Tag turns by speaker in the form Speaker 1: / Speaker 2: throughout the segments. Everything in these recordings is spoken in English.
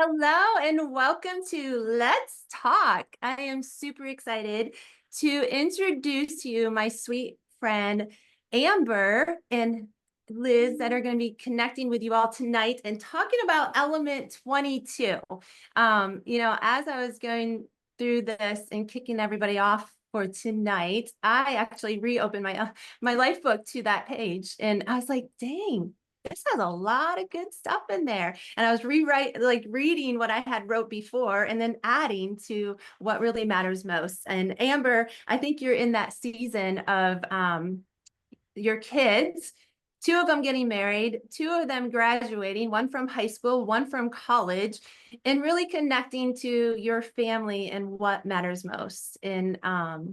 Speaker 1: Hello and welcome to Let's Talk. I am super excited to introduce you my sweet friend Amber and Liz that are going to be connecting with you all tonight and talking about element 22. As I was going through this and kicking everybody off for tonight, I actually reopened my life book to that page and I was like, dang, this has a lot of good stuff in there. And I was reading what I had wrote before and then adding to what really matters most. And Amber, I think you're in that season of your kids, two of them getting married, two of them graduating, one from high school, one from college, and really connecting to your family and what matters most. And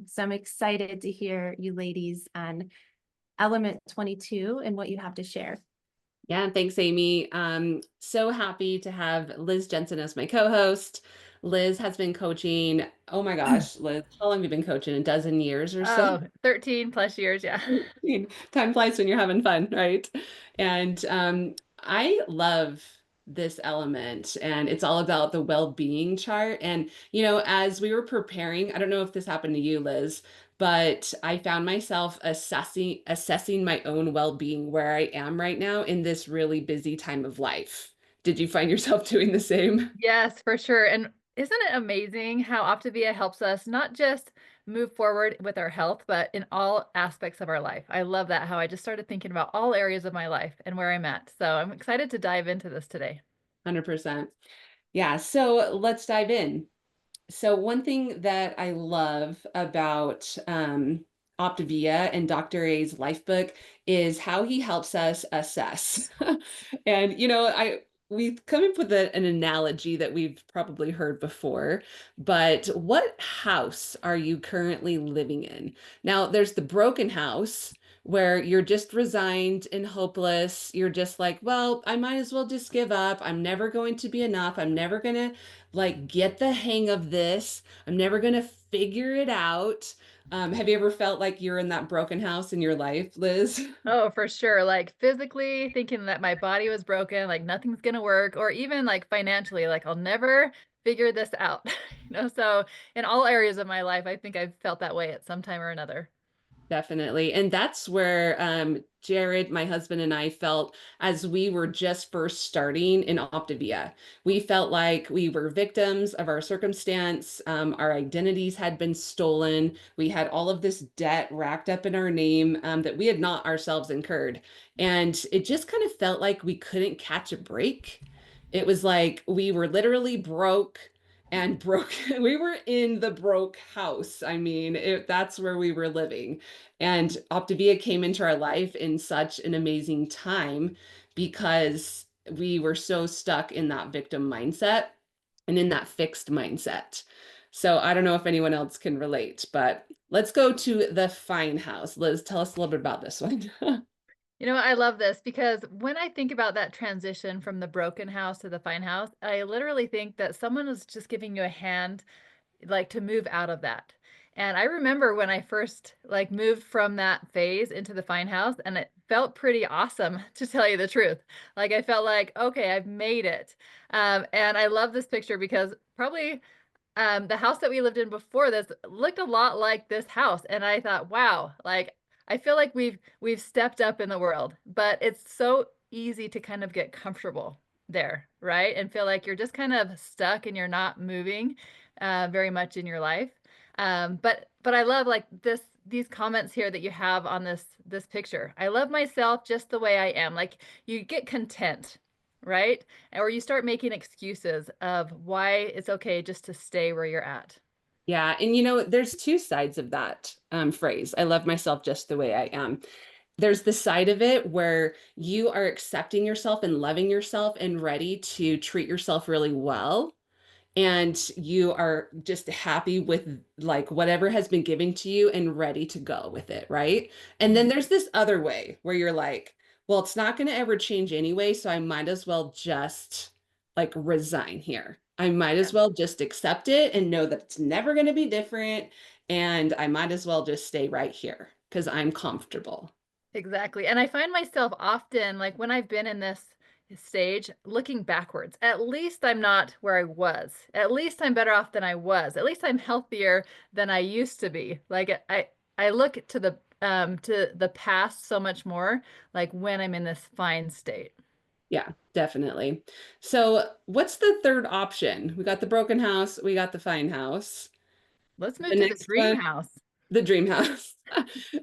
Speaker 1: so I'm excited to hear you ladies on element 22 and what you have to share.
Speaker 2: Yeah, thanks, Amy. So happy to have Liz Jensen as my co-host. Liz has been coaching, oh my gosh, Liz, how long have you been coaching? A dozen years or so?
Speaker 3: Oh, 13 plus years, yeah.
Speaker 2: Time flies when you're having fun, right? And I love this element, and it's all about the well-being chart. And, as we were preparing, I don't know if this happened to you, Liz, but I found myself assessing my own well-being where I am right now in this really busy time of life. Did you find yourself doing the same?
Speaker 3: Yes, for sure. And isn't it amazing how Optavia helps us not just move forward with our health, but in all aspects of our life? I love that, how I just started thinking about all areas of my life and where I'm at. So I'm excited to dive into this today.
Speaker 2: 100%. Yeah, so let's dive in. So one thing that I love about Optavia and Dr. A's life book is how he helps us assess. And we've come up with an analogy that we've probably heard before, but what house are you currently living in? Now, there's the broken house where you're just resigned and hopeless. You're just like, well, I might as well just give up. I'm never going to be enough. I'm never going to get the hang of this. I'm never going to figure it out. Have you ever felt like you're in that broken house in your life, Liz?
Speaker 3: Oh, for sure. Like physically thinking that my body was broken, like nothing's gonna work, or even like financially, like I'll never figure this out. So in all areas of my life, I think I've felt that way at some time or another.
Speaker 2: Definitely. And that's where Jared, my husband, and I felt as we were just first starting in Optavia. We felt like we were victims of our circumstance. Our identities had been stolen. We had all of this debt racked up in our name that we had not ourselves incurred. And it just kind of felt like we couldn't catch a break. It was like we were literally broke and broke. We were in the broke house. I mean, that's where we were living. And Optavia came into our life in such an amazing time because we were so stuck in that victim mindset and in that fixed mindset. So I don't know if anyone else can relate, but let's go to the fine house. Liz, tell us a little bit about this one.
Speaker 3: I love this because when I think about that transition from the broken house to the fine house, I literally think that someone was just giving you a hand, like to move out of that. And I remember when I first like moved from that phase into the fine house, and it felt pretty awesome to tell you the truth. Like I felt like, okay, I've made it. And I love this picture because probably the house that we lived in before this looked a lot like this house, and I thought, wow, like I feel like we've stepped up in the world, but it's so easy to kind of get comfortable there, right? And feel like you're just kind of stuck and you're not moving very much in your life. But I love like these comments here that you have on this picture. I love myself just the way I am. Like you get content, right? Or you start making excuses of why it's okay just to stay where you're at.
Speaker 2: Yeah, and there's two sides of that phrase. I love myself just the way I am. There's the side of it where you are accepting yourself and loving yourself and ready to treat yourself really well. And you are just happy with like whatever has been given to you and ready to go with it, right? And then
Speaker 3: Mhm.
Speaker 2: there's this other way where you're like, well, it's not going to ever change anyway, so I might as well just like resign here. I might
Speaker 3: Yeah,
Speaker 2: as well just accept it and know that it's never going to be different. And I might as well just stay right here because I'm comfortable.
Speaker 3: exactly. And I find myself often like when I've been in stage looking backwards. At least I'm not where I was. At least I'm better off than I was. At least I'm healthier than I used to be. Like I look to the past so much more, like when I'm in this fine state.
Speaker 2: Yeah, definitely. So what's the third option? We got the broken house, we got the fine house.
Speaker 3: Let's
Speaker 2: The
Speaker 3: move to the
Speaker 2: next
Speaker 3: dream
Speaker 2: one,
Speaker 3: house.
Speaker 2: the dream house.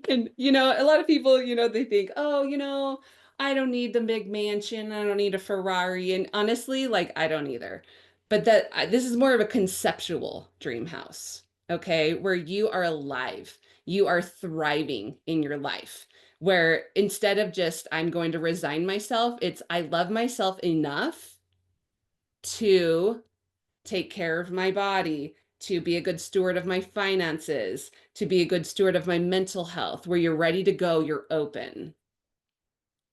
Speaker 2: And, a lot of people, they think, oh, I don't need the big mansion. I don't need a Ferrari. And honestly, like, I don't either. But this is more of a conceptual dream house, okay, where you are alive, you are thriving in your life, where instead of just, I'm going to resign myself, it's, I love myself enough to take care of my body, to be a good steward of my finances, to be a good steward of my mental health, where you're ready to go, you're open.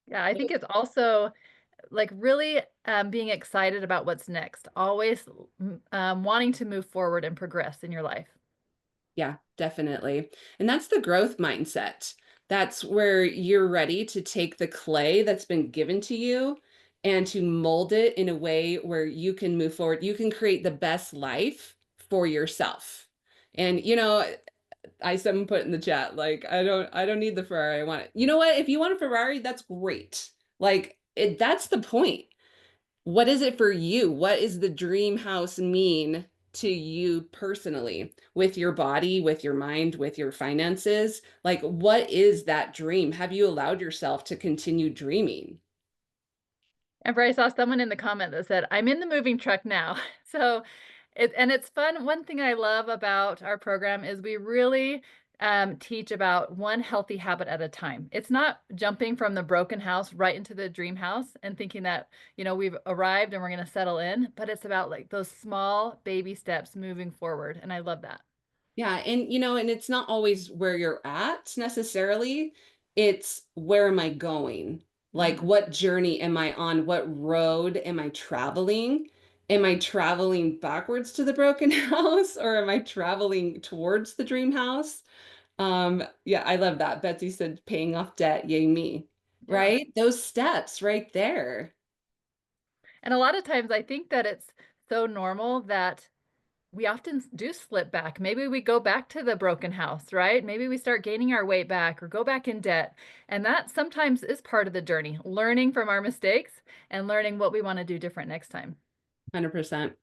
Speaker 3: Yeah, I think it's also like really being excited about what's next, always wanting to move forward and progress in your life.
Speaker 2: Yeah, definitely. And that's the growth mindset. That's where you're ready to take the clay that's been given to you and to mold it in a way where you can move forward. You can create the best life for yourself. And someone put in the chat, like, I don't need the Ferrari. I want it. You know what? If you want a Ferrari, that's great. Like that's the point. What is it for you? What is the dream house mean to you personally, with your body, with your mind, with your finances? Like, what is that dream? Have you allowed yourself to continue dreaming?
Speaker 3: And I saw someone in the comment that said, "I'm in the moving truck now." So, it's fun. One thing I love about our program is we really teach about one healthy habit at a time. It's not jumping from the broken house right into the dream house and thinking that, we've arrived and we're going to settle in, but it's about like those small baby steps moving forward. And I love that.
Speaker 2: Yeah, and it's not always where you're at necessarily. It's where am I going? Like,
Speaker 3: Mhm.
Speaker 2: what journey am I on? What road am I traveling? Am I traveling backwards to the broken house, or am I traveling towards the dream house? Yeah, I love that. Betsy said paying off debt, yay me.
Speaker 3: Yeah.
Speaker 2: Right? Those steps right there.
Speaker 3: And a lot of times I think that it's so normal that we often do slip back. Maybe we go back to the broken house, right? Maybe we start gaining our weight back or go back in debt. And that sometimes is part of the journey, learning from our mistakes and learning what we want to do different next time.
Speaker 2: 100%.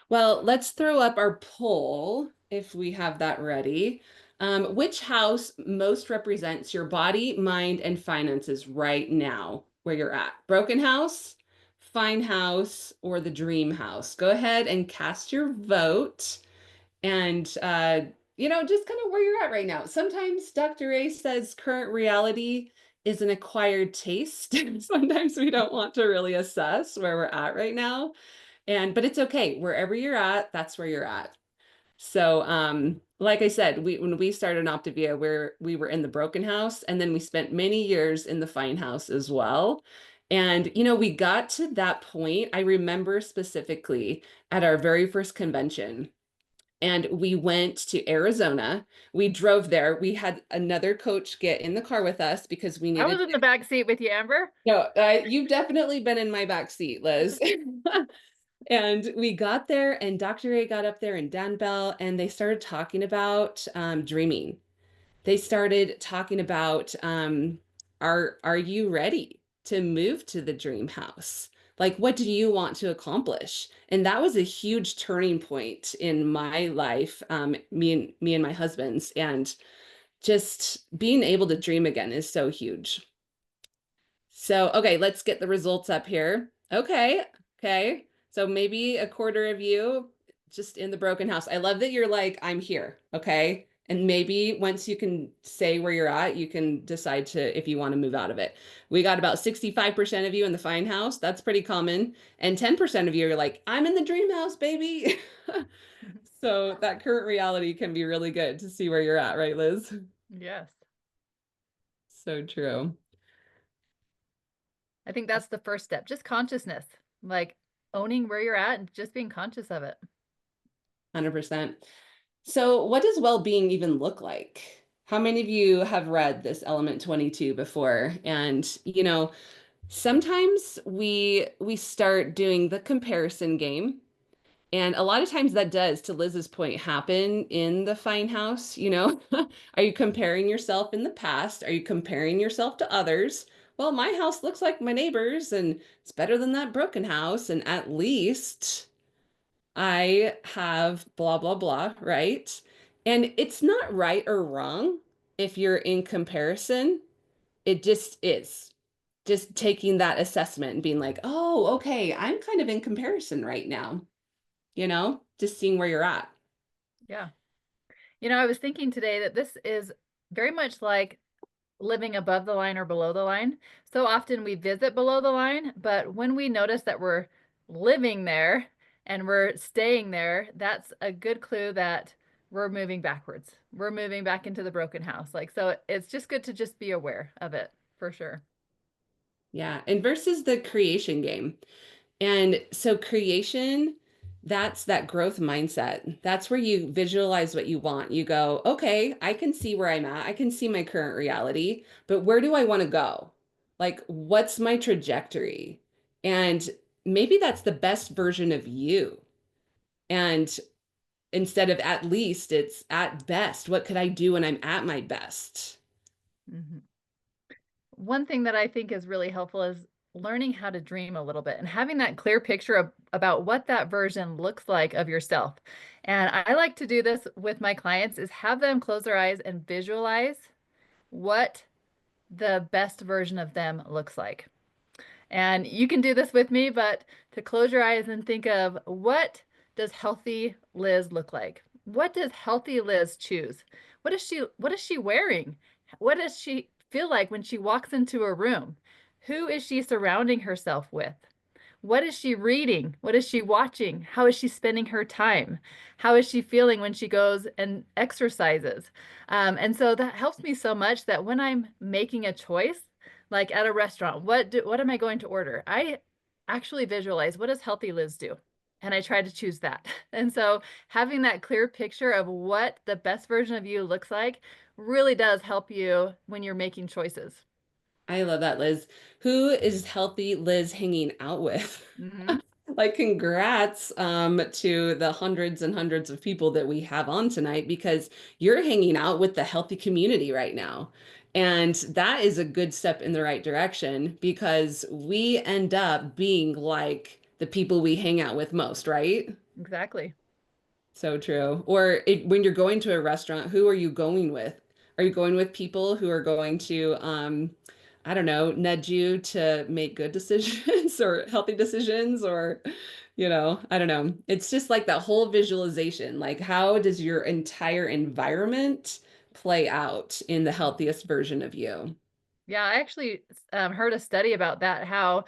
Speaker 2: Well, let's throw up our poll if we have that ready. Which house most represents your body, mind, and finances right now, where you're at? Broken house, fine house, or the dream house? Go ahead and cast your vote. And, just kind of where you're at right now. Sometimes Dr. A says current reality is an acquired taste. Sometimes we don't want to really assess where we're at right now. But it's okay. Wherever you're at, that's where you're at. So, like I said, when we started Optavia, we were in the broken house, and then we spent many years in the fine house as well. And, we got to that point. I remember specifically at our very first convention, and we went to Arizona. We drove there. We had another coach get in the car with us because we
Speaker 3: I
Speaker 2: needed
Speaker 3: was in the back seat with you, Amber.
Speaker 2: no, you've definitely been in my back seat, Liz. And we got there, and Dr. A got up there and Dan Bell, and they started talking about dreaming. They started talking about are you ready to move to the dream house? Like, what do you want to accomplish? And that was a huge turning point in my life, me and my husband's, and just being able to dream again is so huge. So, okay, let's get the results up here. Okay, okay. So maybe a quarter of you just in the broken house. I love that you're like, I'm here. Okay. And maybe once you can say where you're at, you can decide to if you want to move out of it. We got about 65% of you in the fine house. That's pretty common. And 10% of you are like, I'm in the dream house, baby. So that current reality can be really good to see where you're at, right, Liz?
Speaker 3: Yes.
Speaker 2: So true.
Speaker 3: I think that's the first step, just consciousness, like owning where you're at and just being conscious of it.
Speaker 2: 100%. So, what does well-being even look like? How many of you have read this Element 22 before? And, Sometimes we start doing the comparison game. And a lot of times that does, to Liz's point, happen in the fine house, you know? Are you comparing yourself in the past? Are you comparing yourself to others? Well, my house looks like my neighbor's and it's better than that broken house. And at least I have blah, blah, blah, right? And it's not right or wrong if you're in comparison. It just is. Just taking that assessment and being like, oh, okay, I'm kind of in comparison right now, just seeing where you're at.
Speaker 3: Yeah. I was thinking today that this is very much like living above the line or below the line. So often we visit below the line, but when we notice that we're living there and we're staying there, that's a good clue that we're moving backwards. We're moving back into the broken house. Like, so it's just good to just be aware of it for sure.
Speaker 2: Yeah. And versus the creation game. And so creation, that's that growth mindset. That's where you visualize what you want. You go, okay, I can see where I'm at. I can see my current reality, but where do I want to go? Like, what's my trajectory? And maybe that's the best version of you. And instead of at least, it's at best. What could I do when I'm at my best?
Speaker 3: Mhm. One thing that I think is really helpful is learning how to dream a little bit and having that clear picture about what that version looks like of yourself. And I like to do this with my clients is have them close their eyes and visualize what the best version of them looks like. And you can do this with me, but to close your eyes and think of what does healthy Liz look like? What does healthy Liz choose? What is she wearing? What does she feel like when she walks into a room? Who is she surrounding herself with? What is she reading? What is she watching? How is she spending her time? How is she feeling when she goes and exercises? And so that helps me so much that when I'm making a choice, like at a restaurant, what am I going to order? I actually visualize what does healthy Liz do? And I try to choose that. And so having that clear picture of what the best version of you looks like really does help you when you're making choices.
Speaker 2: I love that, Liz. Who is healthy Liz hanging out with?
Speaker 3: Hmm.
Speaker 2: Like, congrats to the hundreds and hundreds of people that we have on tonight because you're hanging out with the healthy community right now. And that is a good step in the right direction because we end up being like the people we hang out with most, right?
Speaker 3: Exactly.
Speaker 2: So true. Or when you're going to a restaurant, who are you going with? Are you going with people who are going to, I don't know, nudge you to make good decisions or healthy decisions or, I don't know. It's just like that whole visualization. Like, how does your entire environment play out in the healthiest version of you?
Speaker 3: Yeah, I actually heard a study about that, how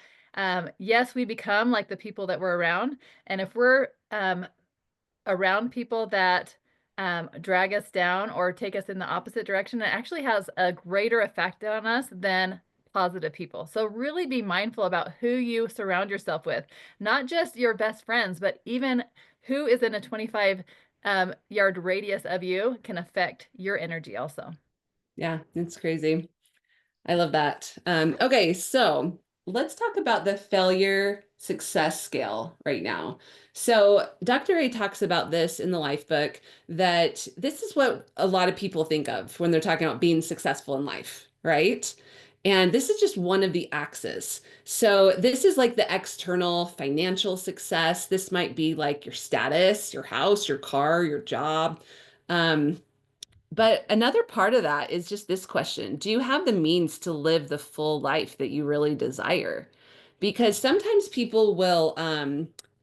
Speaker 3: yes, we become like the people that we're around. And if we're around people that drag us down or take us in the opposite direction, it actually has a greater effect on us than positive people. So really be mindful about who you surround yourself with, not just your best friends, but even who is in a 25 yard radius of you can affect your energy also.
Speaker 2: Yeah, it's crazy. I love that. Okay, so let's talk about the failure success scale right now. So Dr. A talks about this in the life book that this is what a lot of people think of when they're talking about being successful in life, right? And this is just one of the axes. So this is like the external financial success. This might be like your status, your house, your car, your job. Um, but another part of that is just this question. Do you have the means to live the full life that you really desire? Because sometimes people will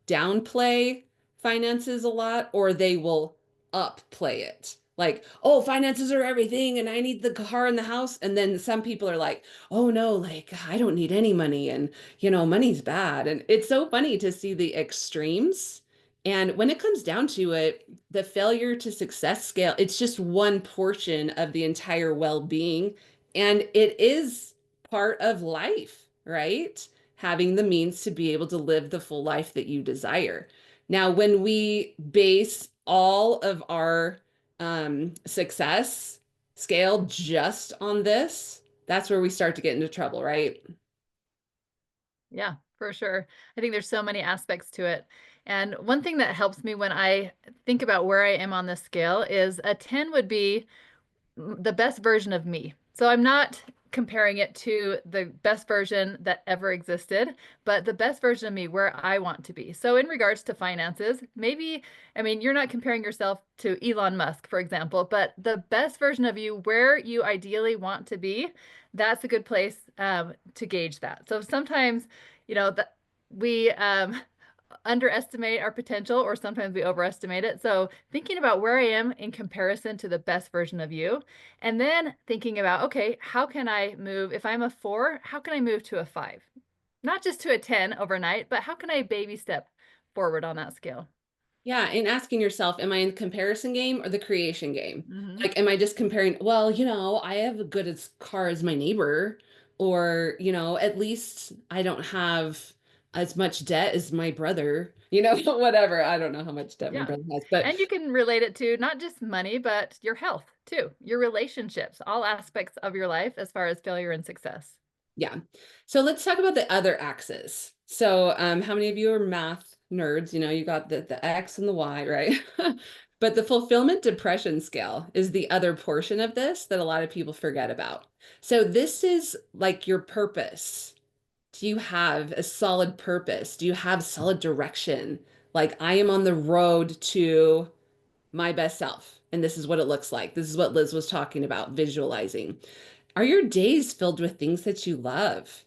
Speaker 2: downplay finances a lot or they will upplay it. Like, oh, finances are everything and I need the car and the house. And then some people are like, oh no, like I don't need any money and money's bad. And it's so funny to see the extremes. And when it comes down to it, the failure to success scale, it's just one portion of the entire well-being. And it is part of life, right? Having the means to be able to live the full life that you desire. Now, when we base all of our success scale just on this, that's where we start to get into trouble, right?
Speaker 3: Yeah, for sure. I think there's so many aspects to it. And one thing that helps me when I think about where I am on the scale is a 10 would be the best version of me. So I'm not comparing it to the best version that ever existed, but the best version of me where I want to be. So in regards to finances, maybe, I mean, you're not comparing yourself to Elon Musk, for example, but the best version of you where you ideally want to be, that's a good place to gauge that. So sometimes, that we underestimate our potential, or sometimes we overestimate it. So thinking about where I am in comparison to the best version of you, and then thinking about, okay, how can I move? If I'm a 4, how can I move to a 5? Not just to a 10 overnight, but how can I baby step forward on that scale?
Speaker 2: Yeah, and asking yourself, am I in the comparison game or the creation game?
Speaker 3: Hmm.
Speaker 2: Like, am I just comparing, well, I have a good as car as my neighbor, or, at least I don't have as much debt as my brother, whatever. I don't know how much debt my
Speaker 3: Yeah.
Speaker 2: brother has, but
Speaker 3: And you can relate it to not just money, but your health too, your relationships, all aspects of your life as far as failure and success.
Speaker 2: yeah. So let's talk about the other axes. So how many of you are math nerds? You got the X and the Y, right? But the fulfillment depression scale is the other portion of this that a lot of people forget about. So this is like your purpose. Do you have a solid purpose? Do you have solid direction? Like, I am on the road to my best self, and this is what it looks like. This is what Liz was talking about, visualizing. Are your days filled with things that you love?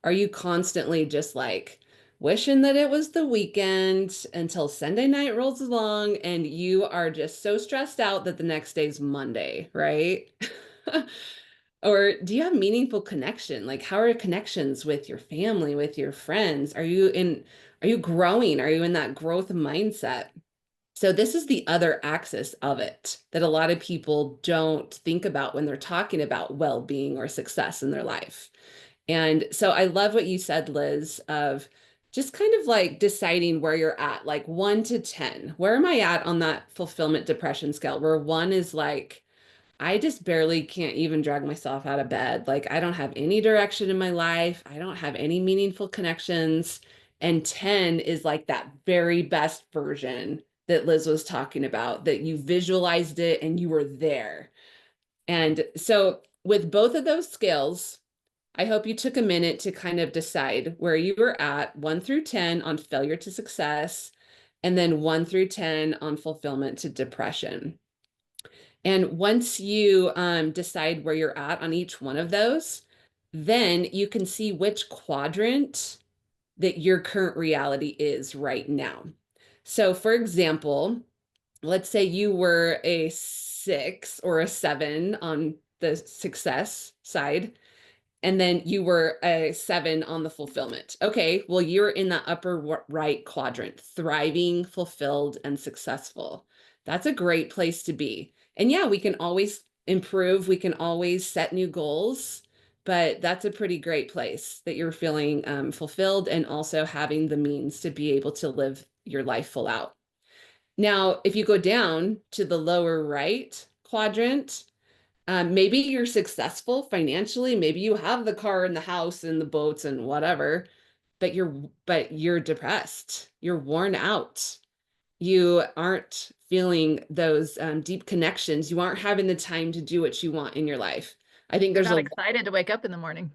Speaker 2: Are you constantly just like wishing that it was the weekend until Sunday night rolls along and you are just so stressed out that the next day's Monday, right? Or do you have meaningful connection? Like, how are connections with your family, with your friends? Are you growing? Are you in that growth mindset? So this is the other axis of it that a lot of people don't think about when they're talking about well-being or success in their life. And so I love what you said, Liz, of just kind of like deciding where you're at, like 1 to 10. Where am I at on that fulfillment depression scale? Where 1 is like, I just barely can't even drag myself out of bed. Like, I don't have any direction in my life. I don't have any meaningful connections. And 10 is like that very best version that Liz was talking about, that you visualized it and you were there. And so, with both of those skills, I hope you took a minute to kind of decide where you were at 1 through 10 on failure to success, and then 1 through 10 on fulfillment to depression. And once you decide where you're at on each one of those, then you can see which quadrant that your current reality is right now. So, for example, let's say you were a 6 or a 7 on the success side, and then you were a 7 on the fulfillment. Okay, well, you're in the upper right quadrant, thriving, fulfilled, and successful. That's a great place to be. And yeah, we can always improve, we can always set new goals, but that's a pretty great place that you're feeling fulfilled and also having the means to be able to live your life full out. Now, if you go down to the lower right quadrant, maybe you're successful financially. Maybe you have the car and the house and the boats and whatever, but you're depressed. You're worn out. You aren't feeling those deep connections. You aren't having the time to do what you want in your life. I think
Speaker 3: You're
Speaker 2: there's
Speaker 3: not
Speaker 2: a
Speaker 3: excited to wake up in the morning.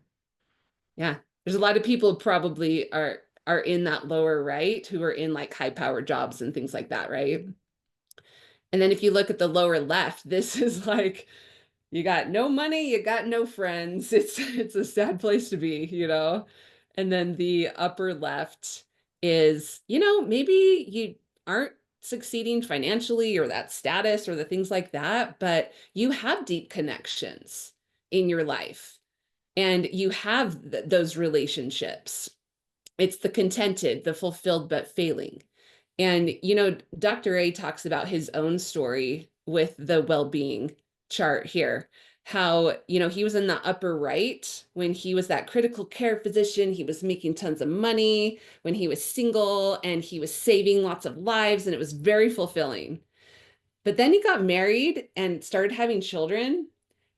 Speaker 2: yeah, there's a lot of people probably are in that lower right who are in like high power jobs and things like that, right? And then if you look at the lower left, this is like you got no money, you got no friends. It's a sad place to be. And then the upper left is, maybe you aren't succeeding financially or that status or the things like that, but you have deep connections in your life and you have those relationships. It's the contented, the fulfilled but failing. And, Dr. A talks about his own story with the well-being chart here. How, he was in the upper right when he was that critical care physician. He was making tons of money when he was single and he was saving lots of lives, and it was very fulfilling. But then he got married and started having children,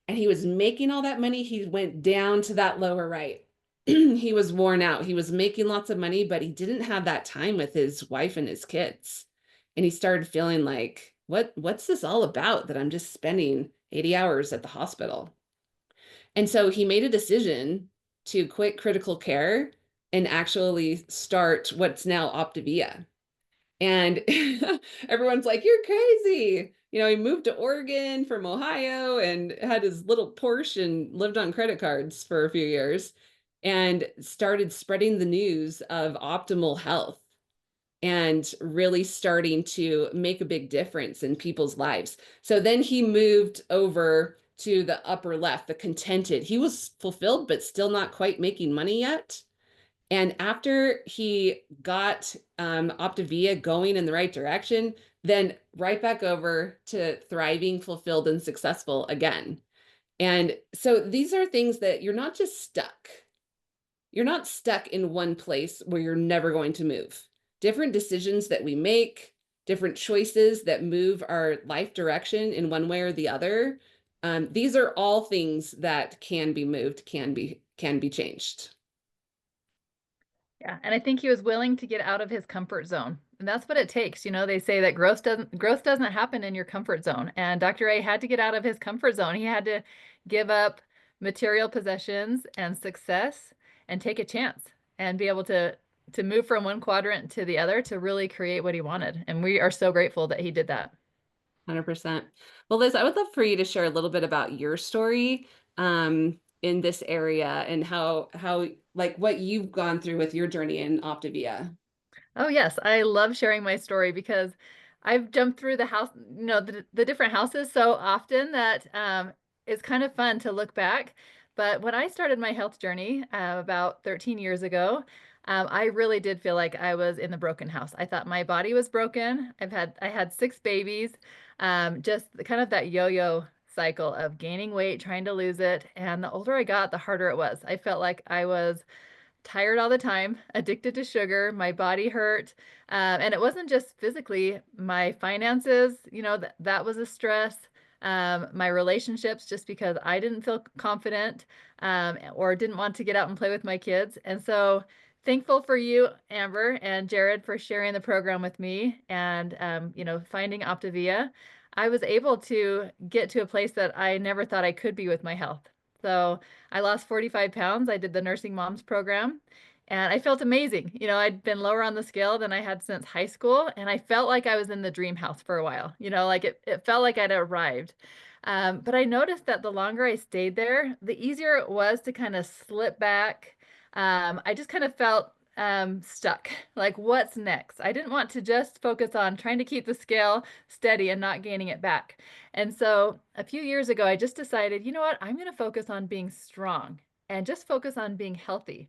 Speaker 2: and he was making all that money. He went down to that lower right. he was worn out. He was making lots of money, but he didn't have that time with his wife and his kids. And he started feeling like, what's this all about that I'm just spending 80 hours at the hospital? And so he made a decision to quit critical care and actually start what's now Optavia. And everyone's like, you're crazy. You know, he moved to Oregon from Ohio and had his little Porsche and lived on credit cards for a few years and started spreading the news of optimal health and really starting to make a big difference in people's lives. So then he moved over to the upper left, the contented. He was fulfilled, but still not quite making money yet. And after he got Optavia going in the right direction, then right back over to thriving, fulfilled, and successful again. And so these are things that you're not just stuck. You're not stuck in one place where you're never going to move. Different decisions that we make, different choices that move our life direction in one way or the other. These are all things that can be moved, can be changed.
Speaker 3: Yeah, and I think he was willing to get out of his comfort zone. And that's what it takes. You know, they say that growth doesn't happen in your comfort zone. And Dr. A had to get out of his comfort zone. He had to give up material possessions and success and take a chance and be able to move from one quadrant to the other to really create what he wanted. And we are so grateful that he did that.
Speaker 2: 100%. Well, Liz, I would love for you to share a little bit about your story in this area and how like what you've gone through with your journey in Optavia.
Speaker 3: Oh, yes. I love sharing my story because I've jumped through the house, the different houses so often that it's kind of fun to look back. But when I started my health journey about 13 years ago, I really did feel like I was in the broken house. I thought my body was broken. I had 6 babies, just kind of that yo-yo cycle of gaining weight, trying to lose it. And the older I got, the harder it was. I felt like I was tired all the time, addicted to sugar, my body hurt. And it wasn't just physically, my finances, that was a stress. My relationships, just because I didn't feel confident or didn't want to get out and play with my kids. And so thankful for you, Amber and Jared, for sharing the program with me and, finding Optavia. I was able to get to a place that I never thought I could be with my health. So I lost 45 pounds. I did the nursing moms program and I felt amazing. I'd been lower on the scale than I had since high school. And I felt like I was in the dream house for a while, like it felt like I'd arrived. But I noticed that the longer I stayed there, the easier it was to kind of slip back. I just kind of felt stuck. Like, what's next? I didn't want to just focus on trying to keep the scale steady and not gaining it back. And so a few years ago, I just decided, you know what, I'm going to focus on being strong and just focus on being healthy.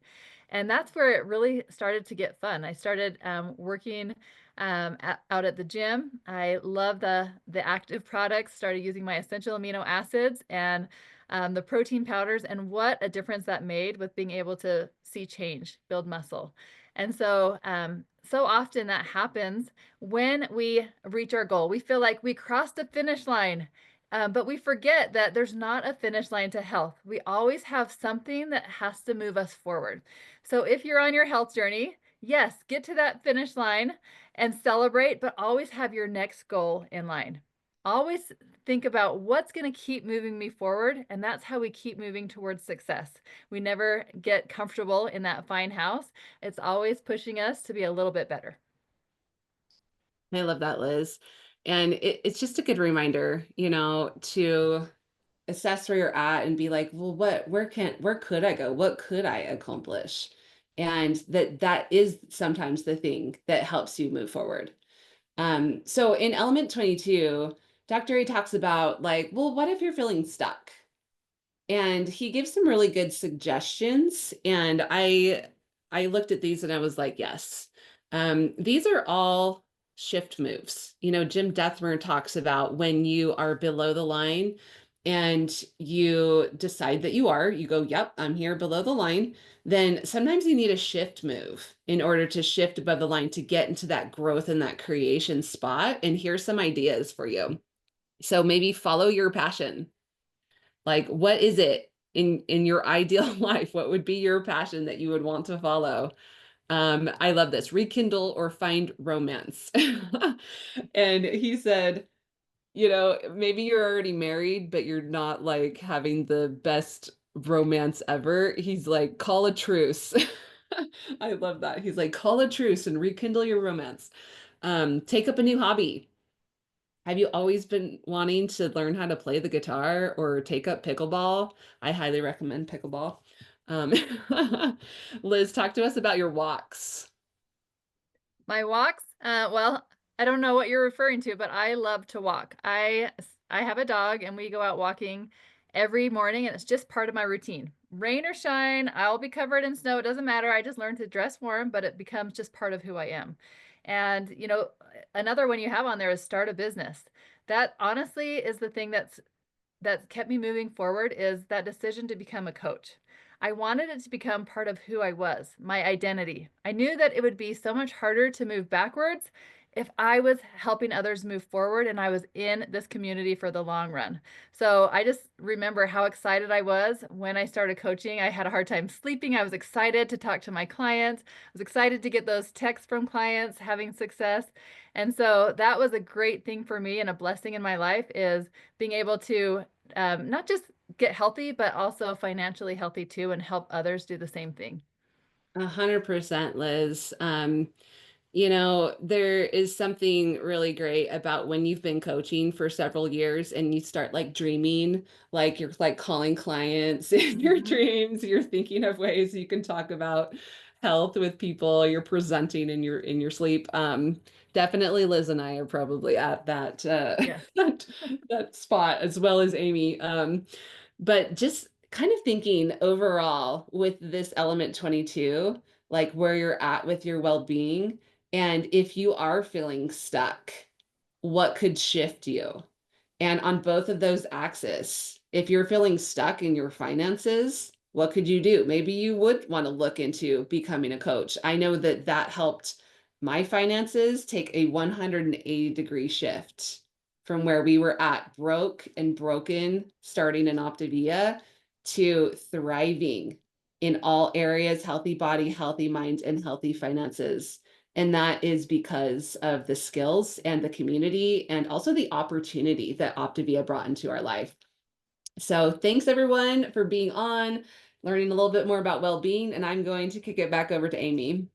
Speaker 3: And that's where it really started to get fun. I started working out at the gym. I love the active products, started using my essential amino acids and the protein powders, and what a difference that made with being able to see change, build muscle. And so, so often that happens when we reach our goal. We feel like we crossed the finish line, but we forget that there's not a finish line to health. We always have something that has to move us forward. So if you're on your health journey, yes, get to that finish line and celebrate, but always have your next goal in line. Always think about what's going to keep moving me forward, and that's how we keep moving towards success. We never get comfortable in that fine house. It's always pushing us to be a little bit better.
Speaker 2: I love that, Liz. And it's just a good reminder, to assess where you're at and be like, well, where could I go? What could I accomplish? And that is sometimes the thing that helps you move forward. So in element 22, Dr. A talks about like, well, what if you're feeling stuck? And he gives some really good suggestions. And I looked at these and I was like, yes, these are all shift moves. Jim Dethmer talks about when you are below the line and you decide that you go, yep, I'm here below the line. Then sometimes you need a shift move in order to shift above the line to get into that growth and that creation spot. And here's some ideas for you. So maybe follow your passion. Like, what is it in your ideal life, what would be your passion that you would want to follow? I love this. Rekindle or find romance. And he said, maybe you're already married, but you're not like having the best romance ever. He's like, call a truce. I love that. He's like, call a truce and rekindle your romance. Take up a new hobby. Have you always been wanting to learn how to play the guitar or take up pickleball? I highly recommend pickleball. Um, Liz, talk to us about your walks.
Speaker 3: My walks, well, I don't know what you're referring to, but I love to walk. I have a dog and we go out walking every morning and it's just part of my routine. Rain or shine, I'll be covered in snow. It doesn't matter. I just learned to dress warm, but it becomes just part of who I am. And, another one you have on there is start a business. That honestly is the thing that's kept me moving forward, is that decision to become a coach. I wanted it to become part of who I was, my identity. I knew that it would be so much harder to move backwards if I was helping others move forward and I was in this community for the long run. So I just remember how excited I was when I started coaching. I had a hard time sleeping. I was excited to talk to my clients. I was excited to get those texts from clients having success. And so that was a great thing for me and a blessing in my life, is being able to not just get healthy, but also financially healthy too, and help others do the same thing.
Speaker 2: 100%, Liz. There is something really great about when you've been coaching for several years and you start like dreaming, like you're like calling clients in your dreams, you're thinking of ways you can talk about health with people, you're presenting in your sleep. Definitely Liz and I are probably at that
Speaker 3: Yes.
Speaker 2: that spot, as well as Amy. But just kind of thinking overall with this element 22, like where you're at with your well-being, and if you are feeling stuck, what could shift you? And on both of those axes, if you're feeling stuck in your finances, what could you do? Maybe you would want to look into becoming a coach. I know that that helped my finances take a 180-degree shift from where we were at broke and broken starting in Optavia to thriving in all areas, healthy body, healthy mind, and healthy finances. And that is because of the skills and the community and also the opportunity that Optavia brought into our life. So thanks everyone for being on, learning a little bit more about well-being, and I'm going to kick it back over to Amy.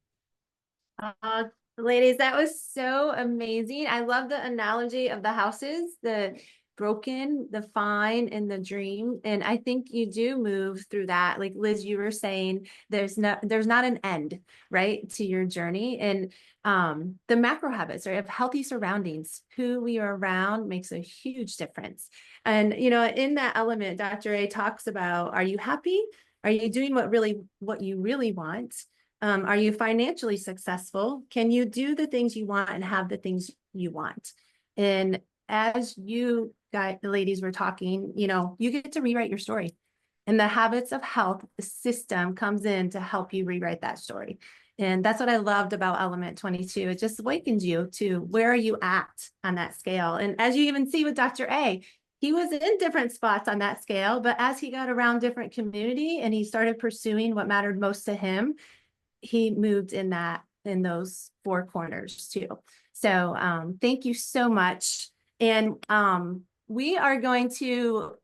Speaker 1: Ladies, that was so amazing. I love the analogy of the houses, the broken, the fine, and the dream. And I think you do move through that. Like Liz, you were saying, there's not an end, right, to your journey. And the macro habits, right, of healthy surroundings, who we are around makes a huge difference. And in that element, Dr. A talks about, are you happy? Are you doing what you really want? Are you financially successful? Can you do the things you want and have the things you want? And as you guys, the ladies were talking, you get to rewrite your story. And the habits of health, the system comes in to help you rewrite that story. And that's what I loved about element 22. It just awakens you to where are you at on that scale. And as you even see with Dr. A, he was in different spots on that scale, but as he got around different community and he started pursuing what mattered most to him, he moved in those four corners too. So thank you so much. And we are going to,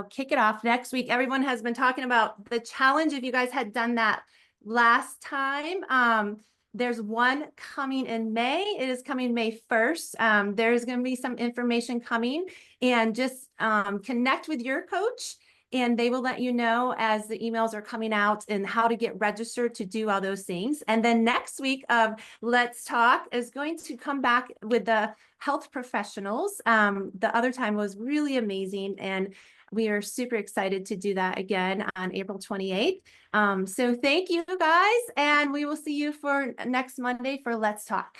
Speaker 1: kick it off next week. Everyone has been talking about the challenge. If you guys had done that last time, there's one coming in May. It is coming May 1st. There's going to be some information coming, and just connect with your coach, and they will let you know as the emails are coming out and how to get registered to do all those things. And then next week of Let's Talk is going to come back with the health professionals. The other time was really amazing, and we are super excited to do that again on April 28th. So thank you guys, and we will see you for next Monday for Let's Talk.